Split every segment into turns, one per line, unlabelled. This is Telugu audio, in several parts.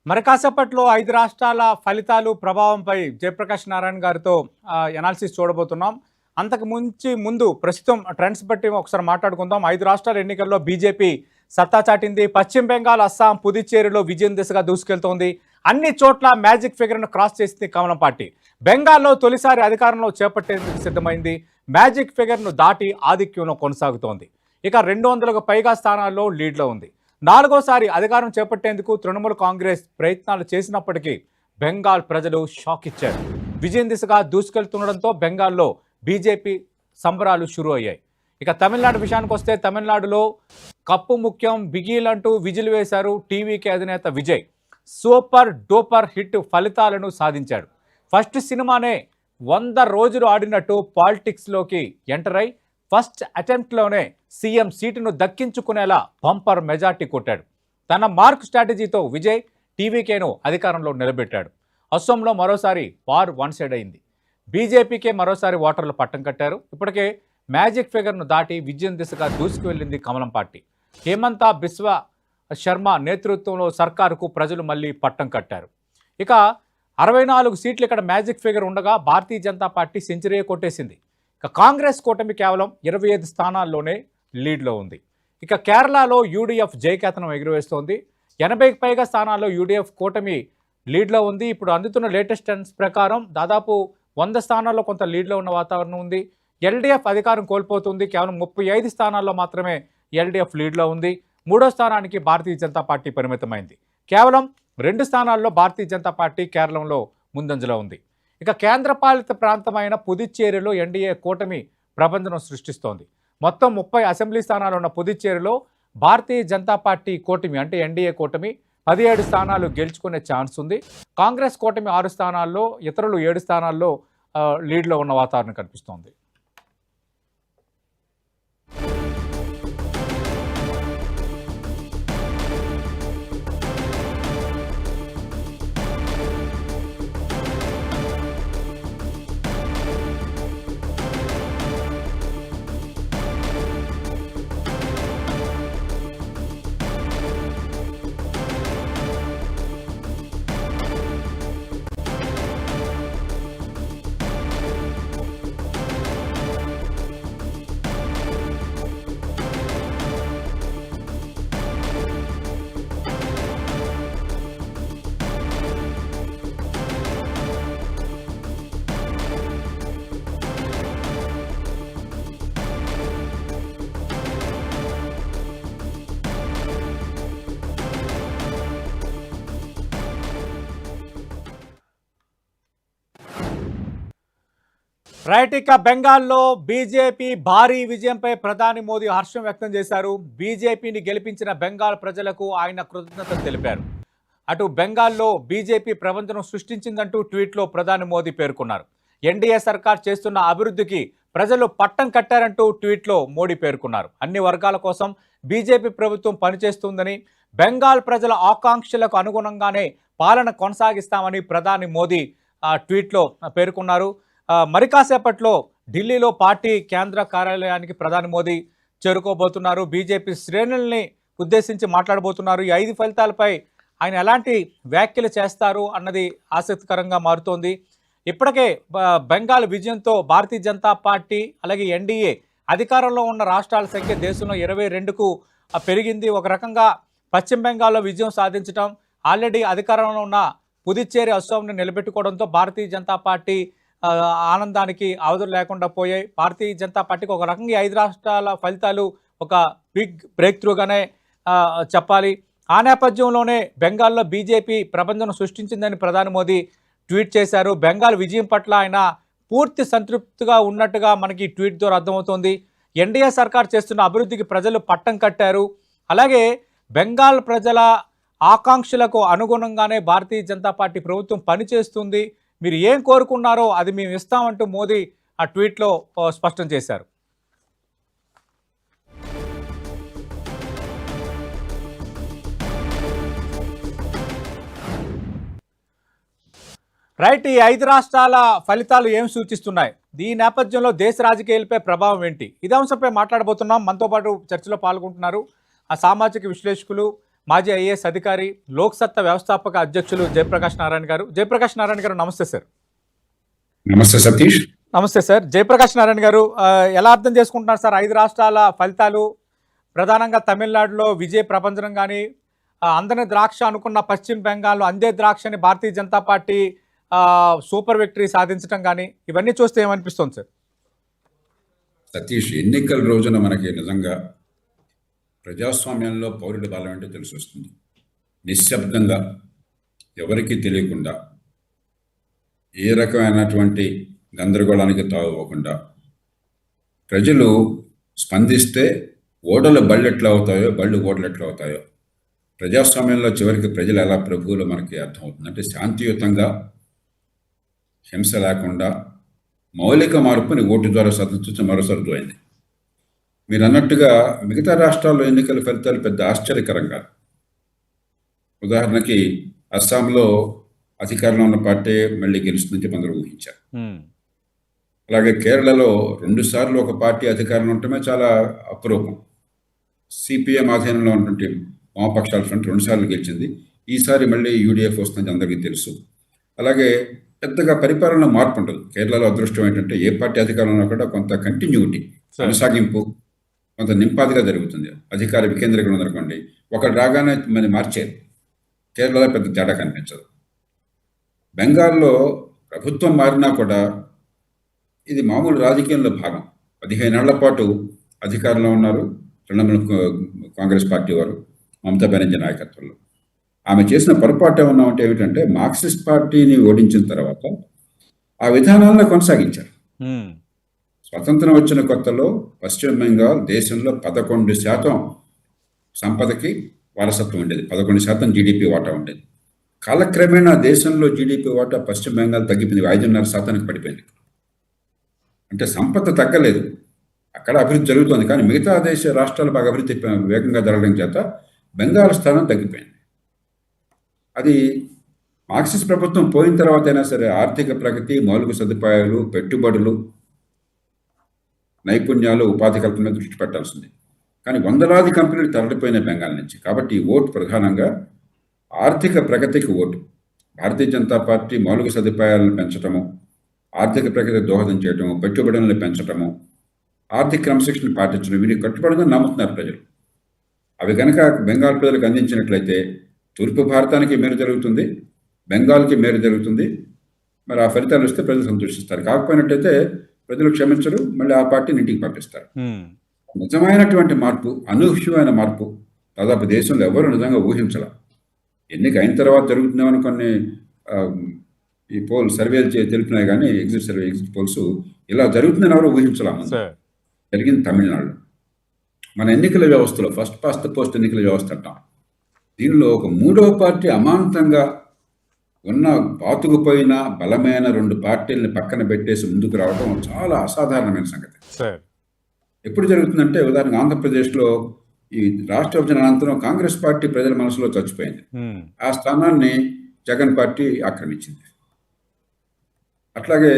మరి కాసేపట్లో 5 రాష్ట్రాల ఫలితాలు ప్రభావంపై జయప్రకాష్ నారాయణ గారితో ఎనాలిసిస్ చూడబోతున్నాం. అంతకు ముందు ప్రస్తుతం ట్రెండ్స్ బట్టి ఒకసారి మాట్లాడుకుందాం. 5 రాష్ట్రాల ఎన్నికల్లో బీజేపీ సత్తా చాటింది. పశ్చిమ బెంగాల్, అస్సాం, పుదుచ్చేరిలో విజయం దిశగా దూసుకెళ్తోంది. అన్ని చోట్ల మ్యాజిక్ ఫిగర్ను క్రాస్ చేసింది కమలం పార్టీ. బెంగాల్లో తొలిసారి అధికారంలో చేపట్టేందుకు సిద్ధమైంది. మ్యాజిక్ ఫిగర్ను దాటి ఆధిక్యంలో కొనసాగుతోంది. ఇక 200కు పైగా స్థానాల్లో లీడ్లో ఉంది. 4వసారి అధికారం చేపట్టేందుకు తృణమూల్ కాంగ్రెస్ ప్రయత్నాలు చేసినప్పటికీ బెంగాల్ ప్రజలు షాక్ ఇచ్చారు. విజయం దిశగా దూసుకెళ్తుండడంతో బెంగాల్లో బీజేపీ సంబరాలు షురూ అయ్యాయి. ఇక తమిళనాడు విషయానికి వస్తే తమిళనాడులో కప్పు ముఖ్యం బిగిలంటూ విజిల్ వేశారు టీవీకే అధినేత విజయ్. సూపర్ డూపర్ హిట్ ఫలితాలను సాధించాడు. ఫస్ట్ సినిమానే 100 రోజులు ఆడినట్టు పాలిటిక్స్లోకి ఎంటర్ అయి ఫస్ట్ అటెంప్ట్లోనే సీఎం సీటును దక్కించుకునేలా బంపర్ మెజార్టీ కొట్టాడు. తన మార్క్ స్ట్రాటజీతో విజయ్ టీవీకేను అధికారంలో నిలబెట్టాడు. అస్సాంలో మరోసారి వార్ వన్ సైడ్ అయింది. బీజేపీకే మరోసారి ఓటర్లు పట్టం కట్టారు. ఇప్పటికే మ్యాజిక్ ఫిగర్ను దాటి విజయం దిశగా దూసుకువెళ్ళింది కమలం పార్టీ. హేమంత బిశ్వ శర్మ నేతృత్వంలో సర్కారుకు ప్రజలు మళ్ళీ పట్టం కట్టారు. ఇక 64 సీట్లు ఇక్కడ మ్యాజిక్ ఫిగర్ ఉండగా భారతీయ జనతా పార్టీ సెంచరీ కొట్టేసింది. ఇక కాంగ్రెస్ కూటమి కేవలం 25 స్థానాల్లోనే లీడ్లో ఉంది. ఇక కేరళలో యూడీఎఫ్ జయకేతనం ఎగురవేస్తోంది. 80కి పైగా స్థానాల్లో యూడీఎఫ్ కూటమి లీడ్లో ఉంది. ఇప్పుడు అందుతున్న లేటెస్ట్ ట్రెండ్స్ ప్రకారం దాదాపు 100 స్థానాల్లో కొంత లీడ్లో ఉన్న వాతావరణం ఉంది. ఎల్డీఎఫ్ అధికారం కోల్పోతుంది. కేవలం 35 స్థానాల్లో మాత్రమే ఎల్డీఎఫ్ లీడ్లో ఉంది. 3వ స్థానానికి భారతీయ జనతా పార్టీ పరిమితమైంది. కేవలం 2 స్థానాల్లో భారతీయ జనతా పార్టీ కేరళంలో ముందంజలో ఉంది. ఇక కేంద్రపాలిత ప్రాంతమైన పుదుచ్చేరిలో ఎన్డీఏ కూటమి ప్రభంజనం సృష్టిస్తోంది. మొత్తం 30 అసెంబ్లీ స్థానాలు ఉన్న పుదుచ్చేరిలో భారతీయ జనతా పార్టీ కూటమి అంటే ఎన్డీఏ కూటమి 17 స్థానాలు గెలుచుకునే ఛాన్స్ ఉంది. కాంగ్రెస్ కూటమి 6 స్థానాల్లో, ఇతరులు 7 స్థానాల్లో లీడ్లో ఉన్న వాతావరణం కనిపిస్తోంది. రైట్, ఇక బెంగాల్లో బీజేపీ భారీ విజయంపై ప్రధాని మోదీ హర్షం వ్యక్తం చేశారు. బీజేపీని గెలిపించిన బెంగాల్ ప్రజలకు ఆయన కృతజ్ఞతలు తెలిపారు. అటు బెంగాల్లో బీజేపీ ప్రపంచం సృష్టించిందంటూ ట్వీట్లో ప్రధాని మోదీ పేర్కొన్నారు. ఎన్డీఏ సర్కార్ చేస్తున్న అభివృద్ధికి ప్రజలు పట్టం కట్టారంటూ ట్వీట్లో మోడీ పేర్కొన్నారు. అన్ని వర్గాల కోసం బీజేపీ ప్రభుత్వం పనిచేస్తుందని, బెంగాల్ ప్రజల ఆకాంక్షలకు అనుగుణంగానే పాలన కొనసాగిస్తామని ప్రధాని మోదీ ట్వీట్లో పేర్కొన్నారు. మరి కాసేపట్లో ఢిల్లీలో పార్టీ కేంద్ర కార్యాలయానికి ప్రధాని మోదీ చేరుకోబోతున్నారు. బీజేపీ శ్రేణుల్ని ఉద్దేశించి మాట్లాడబోతున్నారు. ఈ 5 ఫలితాలపై ఆయన ఎలాంటి వ్యాఖ్యలు చేస్తారు అన్నది ఆసక్తికరంగా మారుతోంది. ఇప్పటికే బెంగాల్ విజయంతో భారతీయ జనతా పార్టీ అలాగే ఎన్డీఏ అధికారంలో ఉన్న రాష్ట్రాల సంఖ్య దేశంలో 22కు పెరిగింది. ఒక రకంగా పశ్చిమ బెంగాల్లో విజయం సాధించడం, ఆల్రెడీ అధికారంలో ఉన్న పుదుచ్చేరి, అస్సాంను నిలబెట్టుకోవడంతో భారతీయ జనతా పార్టీ ఆనందానికి అవధులు లేకుండా పోయాయి. భారతీయ జనతా పార్టీకి ఒక రకంగా 5 రాష్ట్రాల ఫలితాలు ఒక బిగ్ బ్రేక్ త్రూగానే చెప్పాలి. ఆ నేపథ్యంలోనే బెంగాల్లో బీజేపీ ప్రభంజనం సృష్టించిందని ప్రధాని మోదీ ట్వీట్ చేశారు. బెంగాల్ విజయం పట్ల ఆయన పూర్తి సంతృప్తిగా ఉన్నట్టుగా మనకి ట్వీట్ ద్వారా అర్థమవుతోంది. ఎన్డీఏ సర్కార్ చేస్తున్న అభివృద్ధికి ప్రజలు పట్టం కట్టారు. అలాగే బెంగాల్ ప్రజల ఆకాంక్షలకు అనుగుణంగానే భారతీయ జనతా పార్టీ ప్రభుత్వం పనిచేస్తుంది, మీరు ఏం కోరుకున్నారో అది మేము ఇస్తామంటూ మోదీ ఆ ట్వీట్లో స్పష్టం చేశారు. రైట్, ఈ 5 రాష్ట్రాల ఫలితాలు ఏం సూచిస్తున్నాయి, ఈ నేపథ్యంలో దేశ రాజకీయాలపై ప్రభావం ఏంటి, ఇదే అంశంపై మాట్లాడబోతున్నాం. మనతో పాటు చర్చలో పాల్గొంటున్నారు ఆ సామాజిక విశ్లేషకులు, మాజీ ఐఏఎస్ అధికారి, లోక్సత్తా వ్యవస్థాపక అధ్యక్షులు జయప్రకాష్ నారాయణ గారు. జయప్రకాష్ నారాయణ గారు నమస్తే సార్.
నమస్తే సతీష్.
నమస్తే సార్. జయప్రకాష్ నారాయణ గారు, ఎలా అర్థం చేసుకుంటున్నారు సార్ 5 రాష్ట్రాల ఫలితాలు? ప్రధానంగా తమిళనాడులో విజయ ప్రపంచం కానీ, అందని ద్రాక్ష అనుకున్న పశ్చిమ బెంగాల్లో అందే ద్రాక్షని Bharatiya Janata party super victory సాధించడం కానీ, ఇవన్నీ చూస్తే ఏమనిపిస్తుంది సార్?
సతీష్, ఎన్నికల రోజున మనకి నిజంగా ప్రజాస్వామ్యంలో పౌరుడి బలం అంటే తెలిసి వస్తుంది. నిశ్శబ్దంగా, ఎవరికీ తెలియకుండా, ఏ రకమైనటువంటి గందరగోళానికి తావుకోకుండా ప్రజలు స్పందిస్తే ఓటలు బళ్ళు ఎట్లా అవుతాయో, బళ్ళు ఓటలు ఎట్లా అవుతాయో ప్రజాస్వామ్యంలో చివరికి ప్రజలు ఎలా ప్రభువులో మనకి అర్థమవుతుంది. అంటే శాంతియుతంగా, హింస లేకుండా మౌలిక మార్పుని ఓటు ద్వారా సాధించడం మరోసారి అయింది. మీరు అన్నట్టుగా మిగతా రాష్ట్రాల్లో ఎన్నికల ఫలితాలు పెద్ద ఆశ్చర్యకరంగా, ఉదాహరణకి అస్సాంలో అధికారంలో ఉన్న పార్టీ మళ్ళీ గెలుస్తుందని చెప్పి అందరూ ఊహించారు. అలాగే కేరళలో 2 సార్లు ఒక పార్టీ అధికారంలో ఉండటమే చాలా అపురూపం. సిపిఎం ఆధీనంలో ఉన్నటువంటి వామపక్షాల ఫ్రంట్ 2 సార్లు గెలిచింది. ఈసారి మళ్ళీ యూడిఎఫ్ వస్తుందని అందరికీ తెలుసు. అలాగే పెద్దగా పరిపాలన మార్పు ఉండదు. కేరళలో అదృష్టం ఏంటంటే ఏ పార్టీ అధికారంలో కూడా కొంత కంటిన్యూటీ, కొనసాగింపు, కొంత నింపాదిగా జరుగుతుంది. అధికార వికేంద్రీకరణ అనుకోండి, ఒకటి రాగానే మరి మార్చేది. కేరళలో పెద్ద తేడా కనిపించదు. బెంగాల్లో ప్రభుత్వం మారినా కూడా ఇది మామూలు రాజకీయంలో భాగం. 15 ఏళ్ల పాటు అధికారంలో ఉన్నారు తృణమూల్ కాంగ్రెస్ పార్టీ వారు, మమతా బెనర్జీ నాయకత్వంలో. ఆమె చేసిన పొరపాటు ఏమన్నా ఏమిటంటే మార్క్సిస్ట్ పార్టీని ఓడించిన తర్వాత ఆ విధానాలను కొనసాగించారు. స్వతంత్రం వచ్చిన కొత్తలో పశ్చిమ బెంగాల్ దేశంలో 11% సంపదకి వారసత్వం ఉండేది, 11% జీడిపి వాటా ఉండేది. కాలక్రమేణా దేశంలో జీడిపి వాటా పశ్చిమ బెంగాల్ తగ్గిపోయింది, 5.5% పడిపోయింది. అంటే సంపద తగ్గలేదు, అక్కడ అభివృద్ధి జరుగుతుంది. కానీ మిగతా దేశ రాష్ట్రాలు బాగా అభివృద్ధి వేగంగా జరగడం చేత బెంగాల్ స్థానం తగ్గిపోయింది. అది మార్క్సిస్ట్ ప్రభుత్వం పోయిన తర్వాత అయినా సరే ఆర్థిక ప్రగతి, మౌలిక సదుపాయాలు, పెట్టుబడులు, నైపుణ్యాలు, ఉపాధి కల్పన మీద దృష్టి పెట్టాల్సింది. కానీ వందలాది కంపెనీలు తరలిపోయిన బెంగాల్ నుంచి. కాబట్టి ఈ ఓటు ప్రధానంగా ఆర్థిక ప్రగతికి ఓటు. భారతీయ జనతా పార్టీ మౌలిక సదుపాయాలను పెంచడము, ఆర్థిక ప్రగతికి దోహదం చేయటము, పెట్టుబడులను పెంచడము, ఆర్థిక క్రమశిక్షణ పాటించడం, వీరికి కట్టుబడిందని నమ్ముతున్నారు ప్రజలు. అవి కనుక బెంగాల్ ప్రజలకు అందించినట్లయితే తూర్పు భారతానికి మేలు జరుగుతుంది, బెంగాల్కి మేలు జరుగుతుంది. మరి ఆ ఫలితాలు వస్తే ప్రజలు సంతోషిస్తారు. కాకపోయినట్టయితే ప్రజలు క్షమించరు, మళ్ళీ ఆ పార్టీని ఇంటికి పంపిస్తారు. నిజమైనటువంటి మార్పు, అనూహ్యమైన మార్పు దాదాపు దేశంలో ఎవరు నిజంగా ఊహించాల. ఎన్నిక అయిన తర్వాత జరుగుతుందేమని కొన్ని ఈ సర్వేలు తెలిపినాయి, కానీ ఎగ్జిట్ పోల్స్ ఇలా జరుగుతుందని ఎవరు ఊహించలేము. జరిగింది తమిళనాడు. మన ఎన్నికల వ్యవస్థలో ఫస్ట్ పాస్ట్ ద పోస్ట్ ఎన్నికల వ్యవస్థ అంటాం. దీనిలో ఒక 3వ పార్టీ అమాంతంగా ఉన్న పాతుకుపోయిన బలమైన 2 పార్టీలని పక్కన పెట్టేసి ముందుకు రావడం చాలా అసాధారణమైన సంగతి. ఎప్పుడు జరుగుతుందంటే, ఉదాహరణకు ఆంధ్రప్రదేశ్లో ఈ రాష్ట్ర విభజన అనంతరం కాంగ్రెస్ పార్టీ ప్రజల మనసులో చచ్చిపోయింది. ఆ స్థానాన్ని జగన్ పార్టీ ఆక్రమించింది. అట్లాగే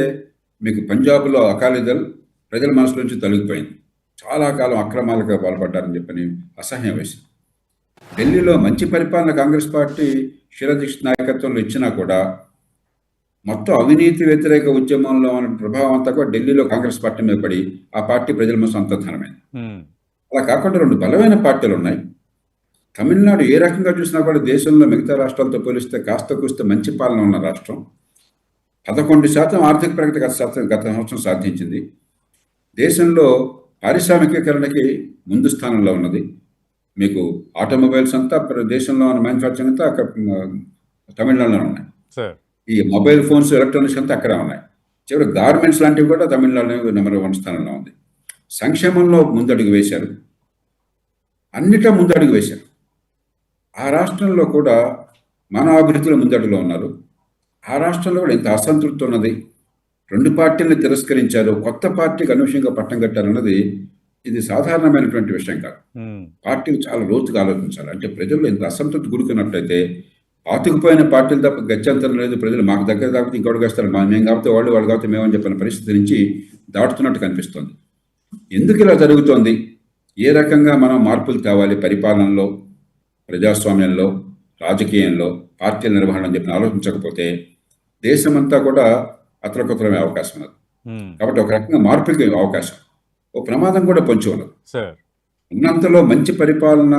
మీకు పంజాబ్లో అకాలీదళ్ ప్రజల మనసు నుంచి తొలగిపోయింది. చాలా కాలం అక్రమాలకు పాల్పడ్డారని చెప్పని అసహ్యం వేసింది. ఢిల్లీలో మంచి పరిపాలన కాంగ్రెస్ పార్టీ షీలా దీక్షిత్ నాయకత్వంలో ఇచ్చినా కూడా మొత్తం అవినీతి వ్యతిరేక ఉద్యమంలో ఉన్న ప్రభావం అంతా కూడా ఢిల్లీలో కాంగ్రెస్ పార్టీ మీద పడి ఆ పార్టీ ప్రజల మనసు అంతర్ధానమైంది. అలా కాకుండా 2 బలమైన పార్టీలు ఉన్నాయి. తమిళనాడు ఏ రకంగా చూసినా కూడా దేశంలో మిగతా రాష్ట్రాలతో పోలిస్తే కాస్త కూస్తే మంచి పాలన ఉన్న రాష్ట్రం. 11% ఆర్థిక ప్రగతి గత సంవత్సరం సాధించింది. దేశంలో పారిశ్రామికీకరణకి ముందు స్థానంలో ఉన్నది. మీకు ఆటోమొబైల్స్ అంతా దేశంలో ఉన్న మ్యానుఫ్యాక్చరింగ్ అంతా అక్కడ తమిళనాడులో ఉన్నాయి. ఈ మొబైల్ ఫోన్స్, ఎలక్ట్రానిక్స్ అంతా అక్కడే ఉన్నాయి. చివరి గార్మెంట్స్ లాంటివి కూడా తమిళనాడులో నెంబర్ 1 స్థానంలో ఉంది. సంక్షేమంలో ముందడుగు వేశారు, అన్నిటా ముందడుగు వేశారు. ఆ రాష్ట్రంలో కూడా మన అభివృద్ధిలో ముందడుగులో ఉన్నారు. ఆ రాష్ట్రంలో కూడా ఎంత అసంతృప్తి ఉన్నది. 2 పార్టీలను తిరస్కరించారు, కొత్త పార్టీకి అనూహ్యంగా పట్టం కట్టారన్నది ఇది సాధారణమైనటువంటి విషయం కాదు. పార్టీలు చాలా లోతుగా ఆలోచించాలి. అంటే ప్రజలు ఎంత అసంతృప్తి గురికున్నట్లయితే పాతుకుపోయిన పార్టీలు తప్ప గత్యంతరం లేదు, ప్రజలు మాకు దగ్గర కాకపోతే ఇంకోటి వేస్తారు, మేము కాకపోతే వాళ్ళు కాకపోతే మేమని చెప్పిన పరిస్థితి నుంచి దాటుతున్నట్టు కనిపిస్తుంది. ఎందుకు ఇలా జరుగుతోంది? ఏ రకంగా మనం మార్పులు తేవాలి పరిపాలనలో? ప్రజాస్వామ్యంలో, రాజకీయంలో, పార్టీల నిర్వహణ అని చెప్పి ఆలోచించకపోతే దేశమంతా కూడా అతలకుతలమే అవకాశం ఉన్నది. కాబట్టి ఒక రకంగా మార్పుకి అవకాశం, ఓ ప్రమాదం కూడా పొంచి ఉన్నది.
సార్
ఉన్నంతలో మంచి పరిపాలన,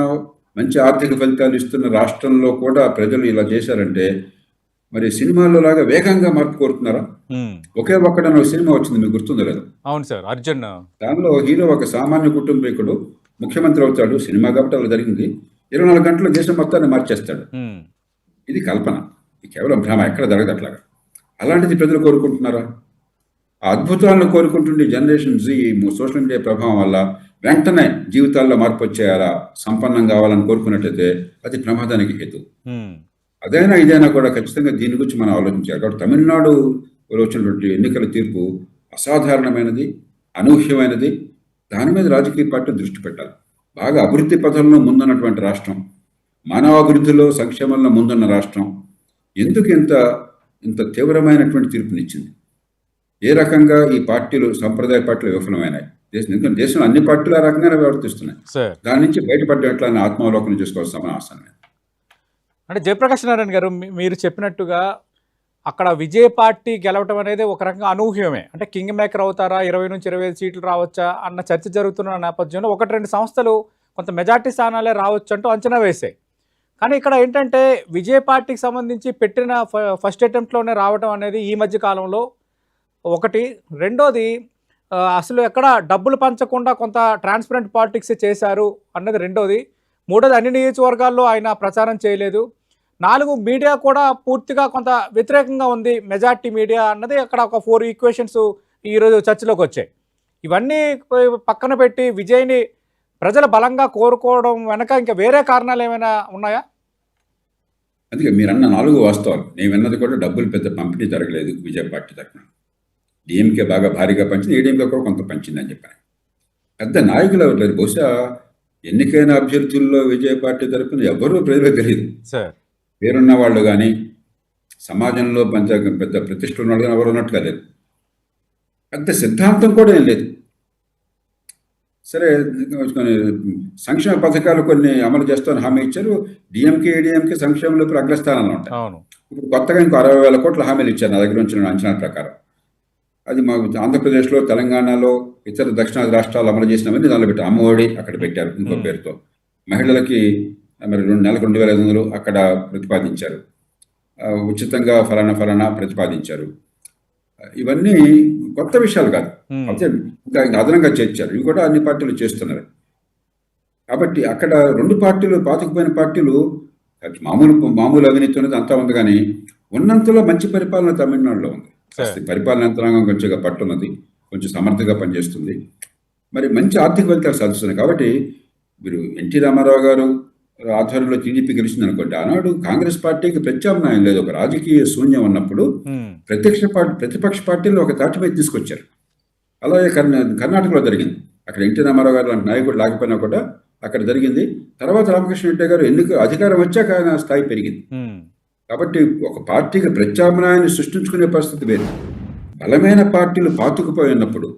మంచి ఆర్థిక ఫలితాలు ఇస్తున్న రాష్ట్రంలో కూడా ప్రజలు ఇలా చేశారంటే మరి సినిమాల్లో లాగా వేగంగా మార్పు కోరుతున్నారా? ఒకే ఒక్కడని ఒక సినిమా వచ్చింది, మీకు గుర్తుందో లేదు?
అవును సార్, అర్జున్.
దానిలో హీరో ఒక సామాన్య కుటుంబీకుడు ముఖ్యమంత్రి అవుతాడు, సినిమా కాబట్టి అలా జరిగింది. 24 గంటలు దేశం మొత్తాన్ని మార్చేస్తాడు. ఇది కల్పన, ఇది కేవలం భ్రమ, ఎక్కడ జరగదు అట్లాగా. అలాంటిది ప్రజలు కోరుకుంటున్నారా? ఆ అద్భుతాలను కోరుకుంటుండే జనరేషన్ జీ సోషల్ మీడియా ప్రభావం వల్ల వెంటనే జీవితాల్లో మార్పు వచ్చేయాలా, సంపన్నం కావాలని కోరుకున్నట్టయితే అది ప్రమాదానికి హేతు. అదైనా ఇదైనా కూడా ఖచ్చితంగా దీని గురించి మనం ఆలోచించాలి. కాబట్టి తమిళనాడులో వచ్చినటువంటి ఎన్నికల తీర్పు అసాధారణమైనది, అనూహ్యమైనది. దాని మీద రాజకీయ పార్టీ దృష్టి పెట్టాలి. బాగా అభివృద్ధి పథంలో ముందున్నటువంటి రాష్ట్రం, మానవ అభివృద్ధిలో, సంక్షేమంలో ముందున్న రాష్ట్రం ఎందుకు ఇంత తీవ్రమైనటువంటి తీర్పునిచ్చింది? ఏ రకంగా ఈ పార్టీలు, సంప్రదాయ పార్టీలు విఫలమైనాయి? ఎందుకంటే దేశంలో అన్ని పార్టీలు ఆ రకంగానే ప్రవర్తిస్తున్నాయి. దాని నుంచి బయటపడ్డ ఎట్లా ఆత్మావలోకనం చేసుకోవాల్సిన అవసరం.
అంటే జయప్రకాష్ నారాయణ గారు, మీరు చెప్పినట్టుగా అక్కడ విజయ పార్టీ గెలవటం అనేది ఒక రకంగా అనూహ్యమే. అంటే కింగ్ మేకర్ అవుతారా, 20 నుంచి 25 సీట్లు రావచ్చా అన్న చర్చ జరుగుతున్న నేపథ్యంలో 1-2 సంస్థలు కొంత మెజార్టీ స్థానాలే రావచ్చు అంటూ అంచనా వేశాయి. కానీ ఇక్కడ ఏంటంటే విజయ పార్టీకి సంబంధించి పెట్టిన ఫస్ట్ అటెంప్ట్లోనే రావడం అనేది ఈ మధ్య కాలంలో ఒకటి. రెండోది, అసలు ఎక్కడ డబ్బులు పంచకుండా కొంత ట్రాన్స్పరెంట్ పాలిటిక్స్ చేశారు అన్నది రెండోది. మూడోది, అన్ని నియోజకవర్గాల్లో ఆయన ప్రచారం చేయలేదు. 4, మీడియా కూడా పూర్తిగా కొంత వ్యతిరేకంగా ఉంది, మెజార్టీ మీడియా అన్నది అక్కడ ఒక 4 ఈక్వేషన్స్ ఈరోజు చర్చలోకి వచ్చాయి. ఇవన్నీ పక్కన పెట్టి విజయ్ని ప్రజలు బలంగా కోరుకోవడం వెనక ఇంకా వేరే కారణాలు ఏమైనా ఉన్నాయా?
అందుకే మీరన్న 4 వాస్తవాలు. నేను విన్నది కూడా డబ్బులు పెద్ద పంపిణీ జరగలేదు విజయ పార్టీ తరఫున. డిఎంకే బాగా భారీగా పంచింది, ఏడీఎంకే కూడా కొంత పంచిందని చెప్పాను. పెద్ద నాయకులు ఎవరు లేరు. బహుశా ఎన్నికైన అభ్యర్థుల్లో విజయ పార్టీ తరఫున ఎవరూ ప్రజలకు తెలియదు. పేరున్న వాళ్ళు కానీ, సమాజంలో పెద్ద ప్రతిష్ట ఉన్న వాళ్ళు కానీ ఎవరు ఉన్నట్టుగా లేదు. పెద్ద సిద్ధాంతం కూడా ఏం లేదు. సరే, సంక్షేమ పథకాలు కొన్ని అమలు చేస్తామని హామీ ఇచ్చారు. డిఎంకే, ఏడీఎంకే సంక్షేమంలో ఇప్పుడు అగ్రస్థానంలో ఉంటాయి. ఇప్పుడు కొత్తగా ఇంకో 60,000 కోట్ల హామీలు ఇచ్చారు నా దగ్గర నుంచి అంచనాల ప్రకారం. అది మా ఆంధ్రప్రదేశ్లో, తెలంగాణలో, ఇతర దక్షిణాది రాష్ట్రాలు అమలు చేసినవన్నీ దానిలో పెట్టారు. అమ్మఒడి అక్కడ పెట్టారు ఇంకో పేరుతో. మహిళలకి మరి నెలకు 2,500 అక్కడ ప్రతిపాదించారు. ఉచితంగా ఫలానా ప్రతిపాదించారు. ఇవన్నీ కొత్త విషయాలు కాదు, అయితే ఇంకా అదనంగా చేర్చారు. ఇవి కూడా అన్ని పార్టీలు చేస్తున్నారు. కాబట్టి అక్కడ 2 పార్టీలు, పాతుకుపోయిన పార్టీలు మామూలు అవినీతి అనేది అంతా ఉంది, కానీ ఉన్నంతలో మంచి పరిపాలన తమిళనాడులో ఉంది. పరిపాలన యంత్రాంగం కొంచెంగా పట్టున్నది, కొంచెం సమర్థంగా పనిచేస్తుంది, మరి మంచి ఆర్థిక ఫలితాలు సాధిస్తున్నాయి. కాబట్టి మీరు ఎన్టీ రామారావు గారు ఆధ్వర్యంలో టీడీపీ గెలిచింది అనుకోండి, ఆనాడు కాంగ్రెస్ పార్టీకి ప్రత్యామ్నాయం లేదు. ఒక రాజకీయ శూన్యం ఉన్నప్పుడు ప్రతిపక్ష పార్టీలు ఒక తాటి మీద తీసుకొచ్చారు. అలాగే కర్ణాటకలో జరిగింది. అక్కడ ఎన్టీ రామారావు గారు లాంటి నాయకుడు లేకపోయినా కూడా అక్కడ జరిగింది. తర్వాత రామకృష్ణ రెడ్డి గారు అధికారం వచ్చాక ఆయన స్థాయి పెరిగింది. కాబట్టి ఒక పార్టీకి ప్రత్యామ్నాయాన్ని సృష్టించుకునే పరిస్థితి వేరు. బలమైన పార్టీలు పాతుకుపోయి ఉన్నప్పుడు,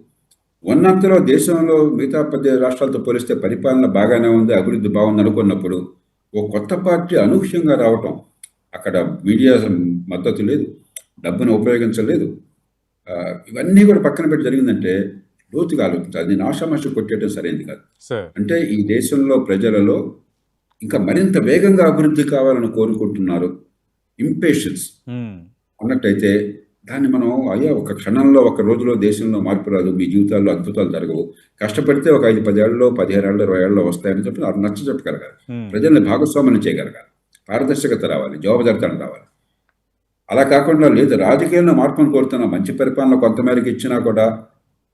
ఉన్నంతలో దేశంలో మిగతా 10 రాష్ట్రాలతో పోలిస్తే పరిపాలన బాగానే ఉంది, అభివృద్ధి బాగుంది అనుకున్నప్పుడు ఓ కొత్త పార్టీ అనూహ్యంగా రావటం, అక్కడ మీడియా మద్దతు లేదు, డబ్బును ఉపయోగించలేదు, ఇవన్నీ కూడా పక్కన పెట్టి జరిగిందంటే లోతుగా ఆలోచించాలి. దీన్ని ఆషామాషి కొట్టేయడం సరైనది కాదు. అంటే ఈ దేశంలో ప్రజలలో ఇంకా మరింత వేగంగా అభివృద్ధి కావాలని కోరుకుంటున్నారు, ఇంపేషన్స్ అన్నట్టయితే దాన్ని మనం ఒక క్షణంలో, ఒక రోజులో దేశంలో మార్పు రాదు, మీ జీవితాల్లో అద్భుతాలు జరగవు, కష్టపడితే ఒక 5-10 ఏళ్ళలో, 15 ఏళ్ళలో, 20 ఏళ్ళలో వస్తాయని చెప్పి అది నచ్చ చెప్పగలగాలి. ప్రజల్ని భాగస్వామ్యం చేయగలగాలి, పారదర్శకత రావాలి, జవాబుదారితనం రావాలి. అలా కాకుండా లేదు రాజకీయంలో మార్పును కోరుతున్నా, మంచి పరిపాలన కొంతమేరకు ఇచ్చినా కూడా,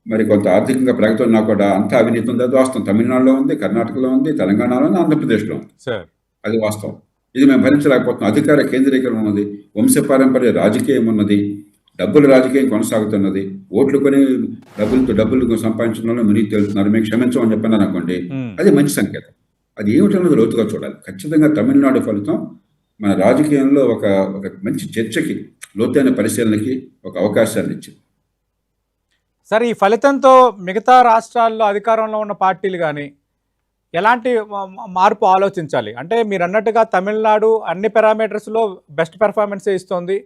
మరి కొంత ఆర్థికంగా ప్రగతి ఉన్నా కూడా అంతా అవినీతి ఉంది. అది వాస్తవం. తమిళనాడులో ఉంది, కర్ణాటకలో ఉంది, తెలంగాణలో ఉంది, ఆంధ్రప్రదేశ్లో ఉంది. అది వాస్తవం. ఇది మేము భరించలేకపోతున్నాం. అధికార కేంద్రీకరణ ఉన్నది, వంశపారంపర్య రాజకీయం ఉన్నది, డబ్బుల రాజకీయం కొనసాగుతున్నది, ఓట్లు కొని డబ్బులు సంపాదించడంలో మునిగి తేలుతున్నారు, మేము క్షమించమని చెప్పాను అనుకోండి, అది మంచి సంకేతం. అది ఏమిటన్నది లోతుగా చూడాలి. ఖచ్చితంగా తమిళనాడు ఫలితం మన రాజకీయంలో ఒక మంచి చర్చకి, లోతైన పరిశీలనకి ఒక అవకాశాన్ని ఇచ్చింది.
సరే, ఈ ఫలితంతో మిగతా రాష్ట్రాల్లో అధికారంలో ఉన్న పార్టీలు కానీ ఎలాంటి మార్పు ఆలోచించాలి? అంటే మీరు అన్నట్టుగా తమిళనాడు అన్ని పారామీటర్స్‌లో బెస్ట్ పెర్ఫార్మన్స్ ఇస్తోంది.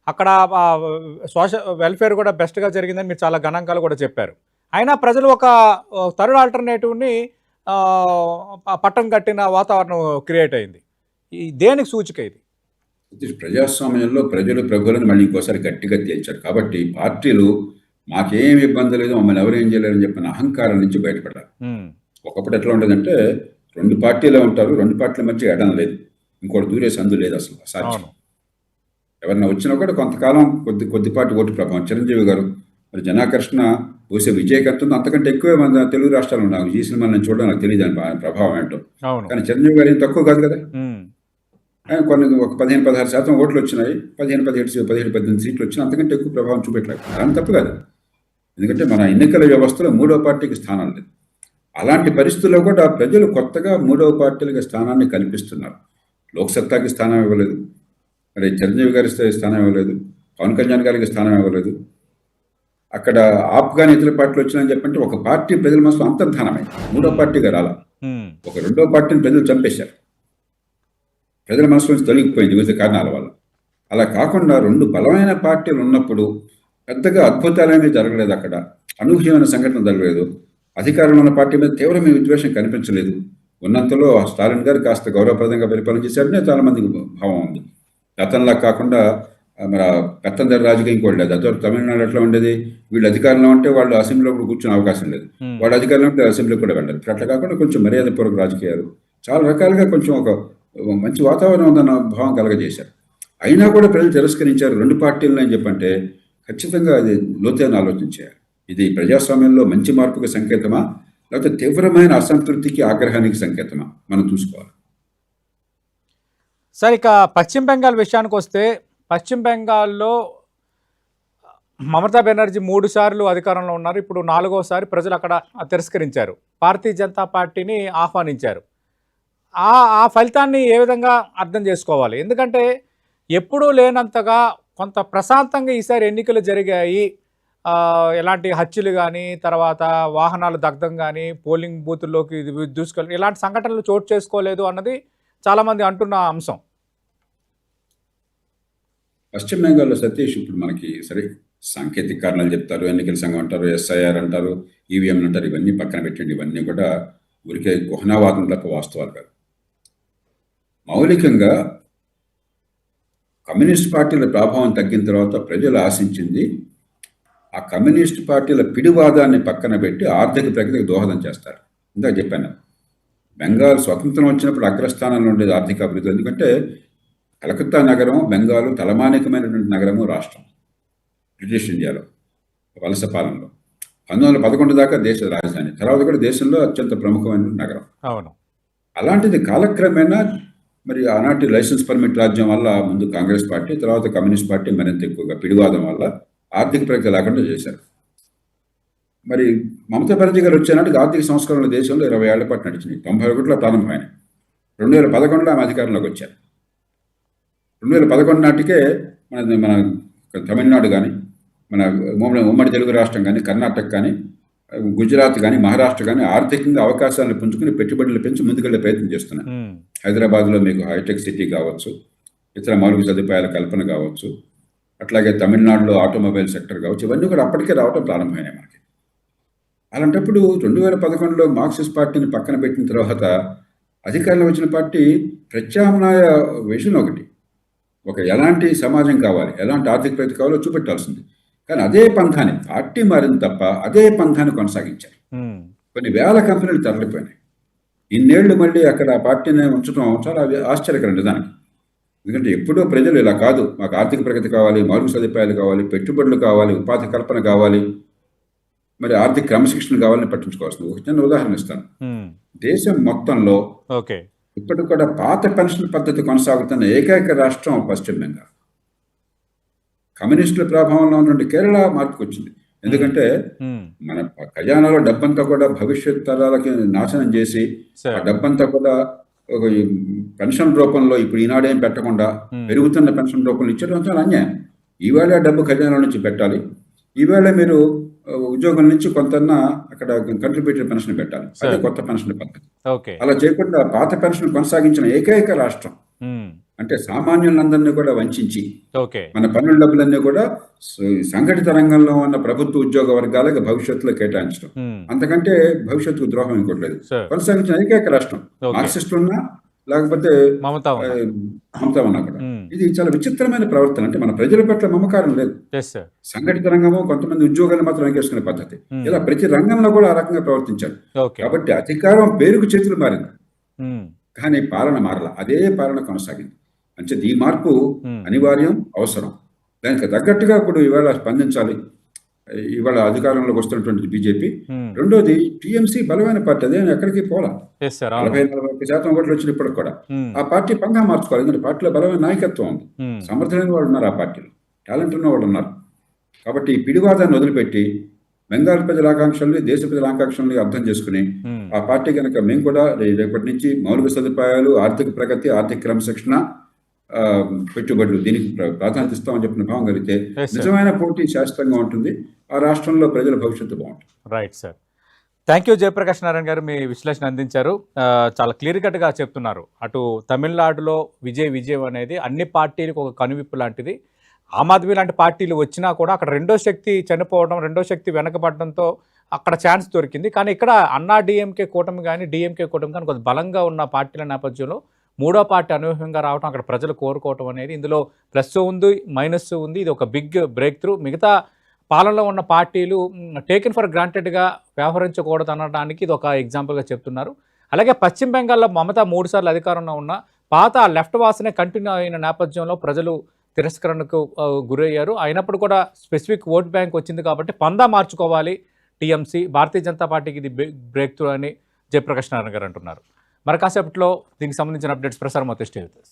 అక్కడ సోషల్ వెల్ఫేర్ కూడా బెస్ట్‌గా జరిగిందని మీరు చాలా గణాంకాలు కూడా చెప్పారు. అయినా ప్రజలు ఒక థర్డ్ ఆల్టర్‌నేటివ్‌ని పట్టం కట్టిన వాతావరణం క్రియేట్ అయింది. దేనికి సూచిక ఇది?
ప్రజాస్వామ్యంలో ప్రజలు ప్రభువులను మళ్ళీ ఇంకోసారి గట్టిగా తేల్చారు. కాబట్టి పార్టీలు మాకేం ఇబ్బంది లేదు, మమ్మల్ని ఎవరు ఏం చేయలేరని చెప్పిన అహంకారం నుంచి బయటపడాలి. ఒకప్పుడు ఎట్లా ఉండేదంటే 2 పార్టీలే ఉంటారు, 2 పార్టీల మధ్య ఎడం లేదు, ఇంకోటి దూరే సందు లేదు, అసలు అసాధ్యం. ఎవరన్నా వచ్చినా కూడా కొంతకాలం కొద్దిపాటి ఓటు ప్రభావం. చిరంజీవి గారు మరి జనాకర్షణ బహుశా విజయకర్తుంది అంతకంటే ఎక్కువే మన తెలుగు రాష్ట్రాలు ఉన్నాయి. ఈ సినిమా నేను చూడడం నాకు తెలియదు ఆయన ప్రభావం ఏంటో. కానీ చిరంజీవి గారు ఏం తక్కువ కాదు కదా. కొన్ని ఒక 15-16% ఓట్లు వచ్చినాయి, 15-17 సీట్లు వచ్చినాయి, అంతకంటే ఎక్కువ ప్రభావం చూపెట్టలేదు. దాని తప్పు కాదు, ఎందుకంటే మన ఎన్నికల వ్యవస్థలో 3వ పార్టీకి స్థానం లేదు. అలాంటి పరిస్థితుల్లో కూడా ప్రజలు కొత్తగా 3వ పార్టీలకి స్థానాన్ని కల్పిస్తున్నారు. లోక్సత్తాకి స్థానం ఇవ్వలేదు, మరి చిరంజీవి గారి స్థానం ఇవ్వలేదు, పవన్ కళ్యాణ్ గారికి స్థానం ఇవ్వలేదు. అక్కడ ఆప్ కానీ ఇతర పార్టీలు వచ్చినాయని చెప్పంటే ఒక పార్టీ ప్రజల మనసులో అంతర్ధానమైంది, 3వ పార్టీగా రాలా. ఒక 2వ పార్టీని ప్రజలు చంపేశారు, ప్రజల మనసు నుంచి తొలగిపోయింది వివిధ కారణాల వల్ల. అలా కాకుండా 2 బలమైన పార్టీలు ఉన్నప్పుడు పెద్దగా అద్భుతాలేమీ జరగలేదు, అక్కడ అనూహ్యమైన సంఘటన జరగలేదు. అధికారంలో ఉన్న పార్టీ మీద తీవ్రమైన విద్వేషం కనిపించలేదు. ఉన్నంతలో స్టాలిన్ గారు కాస్త గౌరవప్రదంగా పరిపాలన చేశారనే చాలా మందికి భావం ఉంది. గతంలా కాకుండా మరి పెత్తందరి రాజకీయం కూడా లేదు. అదే తమిళనాడు ఎట్లా ఉండేది, వీళ్ళు అధికారంలో ఉంటే వాళ్ళు అసెంబ్లీలో కూడా కూర్చునే అవకాశం లేదు, వాళ్ళు అధికారంలో ఉంటే అసెంబ్లీకి కూడా వెళ్ళారు. అట్లా కాకుండా కొంచెం మర్యాదపూర్వక రాజకీయాలు, చాలా రకాలుగా కొంచెం ఒక మంచి వాతావరణం ఉందన్న భావం కలగజేశారు. అయినా కూడా ప్రజలు తిరస్కరించారు 2 పార్టీలను అని చెప్పంటే ఖచ్చితంగా అది లోతైన ఆలోచించారు. ఇది ప్రజాస్వామ్యంలో మంచి మార్పుకి సంకేతమా, లేకపోతే తీవ్రమైన అసంతృప్తికి ఆగ్రహానికి సంకేతమా మనం చూసుకోవాలి.
సార్, ఇక పశ్చిమ బెంగాల్ విషయానికి వస్తే, పశ్చిమ బెంగాల్లో మమతా బెనర్జీ 3 సార్లు అధికారంలో ఉన్నారు. ఇప్పుడు 4వసారి ప్రజలు అక్కడ తిరస్కరించారు, భారతీయ జనతా పార్టీని ఆహ్వానించారు. ఆ ఫలితాన్ని ఏ విధంగా అర్థం చేసుకోవాలి? ఎందుకంటే ఎప్పుడూ లేనంతగా కొంత ప్రశాంతంగా ఈసారి ఎన్నికలు జరిగాయి. ఎలాంటి హత్యలు కానీ, తర్వాత వాహనాలు దగ్ధం కానీ, పోలింగ్ బూతుల్లోకి దూసుకెళ్ళి ఇలాంటి సంఘటనలు చోటు చేసుకోలేదు అన్నది చాలామంది అంటున్న అంశం.
పశ్చిమ బెంగాల్లో సతీష్ ఇప్పుడు మనకి సరే సాంకేతిక కారణాలు చెప్తారు, ఎన్నికల సంఘం అంటారు, SIR అంటారు, ఈవీఎంలు అంటారు, ఇవన్నీ పక్కన పెట్టండి. ఇవన్నీ కూడా ఊరికే గుహనావాదం తప్ప వాస్తవాలు కాదు. మౌలికంగా కమ్యూనిస్ట్ పార్టీల ప్రభావం తగ్గిన తర్వాత ప్రజలు ఆశించింది ఆ కమ్యూనిస్ట్ పార్టీల పిడివాదాన్ని పక్కన పెట్టి ఆర్థిక ప్రగతికి దోహదం చేస్తారు. ఇందాక చెప్పాను, బెంగాల్ స్వతంత్రం వచ్చినప్పుడు అగ్రస్థానంలో ఉండేది ఆర్థిక అభివృద్ధి. ఎందుకంటే కలకత్తా నగరం బెంగాల్ తలమానికమైనటువంటి నగరము, రాష్ట్రం బ్రిటిష్ ఇండియాలో వలస పాలనలో 1911 దాకా దేశ రాజధాని, తర్వాత కూడా దేశంలో అత్యంత ప్రముఖమైన నగరం.
అవును.
అలాంటిది కాలక్రమేణా మరి ఆనాటి లైసెన్స్ పర్మిట్ రాజ్యం వల్ల ముందు కాంగ్రెస్ పార్టీ, తర్వాత కమ్యూనిస్ట్ పార్టీ మరింత ఎక్కువగా పిడివాదం వల్ల ఆర్థిక ప్రగతి లేకుండా చేశారు. మరి మమతా బెనర్జీ గారు వచ్చేనాటికి ఆర్థిక సంస్కరణలు దేశంలో 20 ఏళ్ల పాటు నడిచినాయి. 91లో ప్రారంభమైనాయి. 2011లో ఆమె అధికారంలోకి వచ్చారు. 2011 నాటికే మన తమిళనాడు కానీ, మన ఉమ్మడి తెలుగు రాష్ట్రం కానీ, కర్ణాటక కానీ, గుజరాత్ కానీ, మహారాష్ట్ర కానీ ఆర్థికంగా అవకాశాలను పుంజుకుని పెట్టుబడులు పెంచి ముందుకెళ్లే ప్రయత్నం చేస్తున్నారు. హైదరాబాద్లో మీకు హైటెక్ సిటీ కావచ్చు, ఇతర మౌలిక సదుపాయాల కల్పన కావచ్చు, అట్లాగే తమిళనాడులో ఆటోమొబైల్ సెక్టర్ కావచ్చు, ఇవన్నీ కూడా అప్పటికే రావడం ప్రారంభమైనాయి మనకి. అలాంటప్పుడు 2011లో మార్క్సిస్ట్ పార్టీని పక్కన పెట్టిన తర్వాత అధికారంలో వచ్చిన పార్టీ ప్రత్యామ్నాయ విజన్ ఒక ఎలాంటి సమాజం కావాలి, ఎలాంటి ఆర్థిక ప్రగతి కావాలో చూపెట్టాల్సింది. కానీ అదే పంథాన్ని, పార్టీ మారింది తప్ప అదే పంథాన్ని కొనసాగించారు. కొన్ని వేల కంపెనీలు తరలిపోయినాయి. ఇన్నేళ్లు మళ్ళీ అక్కడ ఆ పార్టీని ఉంచడం చాలా ఆశ్చర్యకరం నిజానికి. ఎందుకంటే ఎప్పుడూ ప్రజలు ఇలా కాదు, మాకు ఆర్థిక ప్రగతి కావాలి, మౌలిక సదుపాయాలు కావాలి, పెట్టుబడులు కావాలి, ఉపాధి కల్పన కావాలి, మరి ఆర్థిక క్రమశిక్షణ కావాలని పట్టించుకోవాల్సింది. ఒక చిన్న ఉదాహరణ ఇస్తాను. దేశం మొత్తంలో ఇప్పటికి కూడా పాత పెన్షన్ పద్ధతి కొనసాగుతున్న ఏకైక రాష్ట్రం పశ్చిమ బెంగాల్. కమ్యూనిస్టుల ప్రభావంలో ఉన్నటువంటి కేరళ మార్పుకు వచ్చింది. ఎందుకంటే మన ఖజానాలో డబ్బంతా కూడా భవిష్యత్ తరాలకి నాశనం చేసి ఆ డబ్బంతా కూడా ఒక పెన్షన్ రూపంలో ఇప్పుడు ఈనాడేం పెట్టకుండా పెరుగుతున్న పెన్షన్ రూపంలో ఇచ్చడం చాలా అన్యాయం. ఈవేళ డబ్బు ఖజానా నుంచి పెట్టాలి, ఈవేళ మీరు ఉద్యోగం నుంచి కొంతన్నా అక్కడ కంట్రిబ్యూటరీ పెన్షన్ పెట్టాలి. అదే కొత్త పెన్షన్ పద్ధతి.
ఓకే.
అలా చేయకుండా పాత పెన్షన్ కొనసాగించిన ఏకైక రాష్ట్రం, అంటే సామాన్యులందరినీ కూడా వంచి
ఓకే.
మన పన్నుల డబ్బులన్నీ కూడా సంఘటిత రంగంలో ఉన్న ప్రభుత్వ ఉద్యోగ వర్గాలకు భవిష్యత్తులో కేటాయించడం, అంతకంటే భవిష్యత్తుకు ద్రోహం ఇంకోట్లేదు. కొనసాగించిన ఏకైక రాష్ట్రం, మార్క్సిస్టులు ఉన్నా లేకపోతే
మమతా
ఉన్నా కూడా. ఇది చాలా విచిత్రమైన ప్రవర్తన. అంటే మన ప్రజల పట్ల మమకారం లేదు. సంఘటిత రంగము కొంతమంది ఉద్యోగాలు మాత్రం ఎగేసుకునే పద్ధతి. ఇలా ప్రతి రంగంలో కూడా ఆ రకంగా ప్రవర్తించారు. కాబట్టి అధికారం పేరుకు చేతులు మారింది, కానీ పాలన మారల. అదే పాలన కొనసాగింది. అంటే ఈ మార్పు అనివార్యం, అవసరం. దానికి తగ్గట్టుగా ఇప్పుడు ఇవాళ స్పందించాలి. ఇవాళ అధికారంలోకి వస్తున్నటువంటి బీజేపీ. రెండోది టీఎంసీ బలమైన పార్టీ, అదే ఎక్కడికి పోలా. 40-41% ఓట్లు వచ్చిన ఇప్పటికి కూడా ఆ పార్టీ పంగా మార్చుకోవాలి. ఎందుకంటే పార్టీలో బలమైన నాయకత్వం ఉంది, సమర్థమైన వాళ్ళు ఉన్నారు, ఆ పార్టీలో టాలెంట్ ఉన్న వాళ్ళు ఉన్నారు. కాబట్టి ఈ పిడివాదాన్ని వదిలిపెట్టి బెంగాల్ ప్రజల ఆకాంక్షల్ని, దేశ ప్రజల ఆకాంక్షల్ని అర్థం చేసుకుని ఆ పార్టీ కనుక మేము కూడా రేపటి నుంచి మౌలిక సదుపాయాలు, ఆర్థిక ప్రగతి, ఆర్థిక క్రమశిక్షణ, పెట్టుబడులు దీనికి ప్రాధాన్యత ఇస్తామని చెప్పిన భావం కలిగితే నిజమైన పోటీ శాశ్వతంగా ఉంటుంది. ఆ రాష్ట్రంలో ప్రజల భవిష్యత్తు బాగుంటుంది.
Right sir. Thank you Jayaprakash Narayana గారు, మీ విశ్లేషణ అందించారు. చాలా క్లియర్ కట్గా చెప్తున్నారు. అటు తమిళనాడులో విజయం అనేది అన్ని పార్టీలకు ఒక కనువిప్పు లాంటిది. ఆమ్ ఆద్మీ లాంటి పార్టీలు వచ్చినా కూడా అక్కడ రెండో శక్తి చనిపోవడం, రెండో శక్తి వెనకబడడంతో అక్కడ ఛాన్స్ దొరికింది. కానీ ఇక్కడ అన్నా డిఎంకే కూటమి కానీ డిఎంకే కూటమి కానీ కొంచెం బలంగా ఉన్న పార్టీల నేపథ్యంలో మూడో పార్టీ అనూహ్యంగా రావడం, అక్కడ ప్రజలు కోరుకోవటం అనేది ఇందులో ప్లస్ ఉంది, మైనస్ ఉంది. ఇది ఒక బిగ్ బ్రేక్ త్రూ. మిగతా పాలనలో ఉన్న పార్టీలు టేకెన్ ఫర్ గ్రాంటెడ్గా వ్యవహరించకూడదు అనడానికి ఇది ఒక ఎగ్జాంపుల్గా చెప్తున్నారు. అలాగే పశ్చిమ బెంగాల్లో మమతా 3 సార్లు అధికారంలో ఉన్న పాత లెఫ్ట్ వాసనే కంటిన్యూ అయిన నేపథ్యంలో ప్రజలు తిరస్కరణకు గురయ్యారు. అయినప్పుడు కూడా స్పెసిఫిక్ ఓట్ బ్యాంక్ వచ్చింది కాబట్టి పందా మార్చుకోవాలి టీఎంసీ, భారతీయ జనతా పార్టీకి ఇది బ్రేక్ త్రూ అని జయప్రకాష్ నారాయణ గారు అంటున్నారు. మరి కాసేపట్లో దీనికి సంబంధించిన అప్డేట్స్ ప్రసారం అవుతాయి. Stay with us.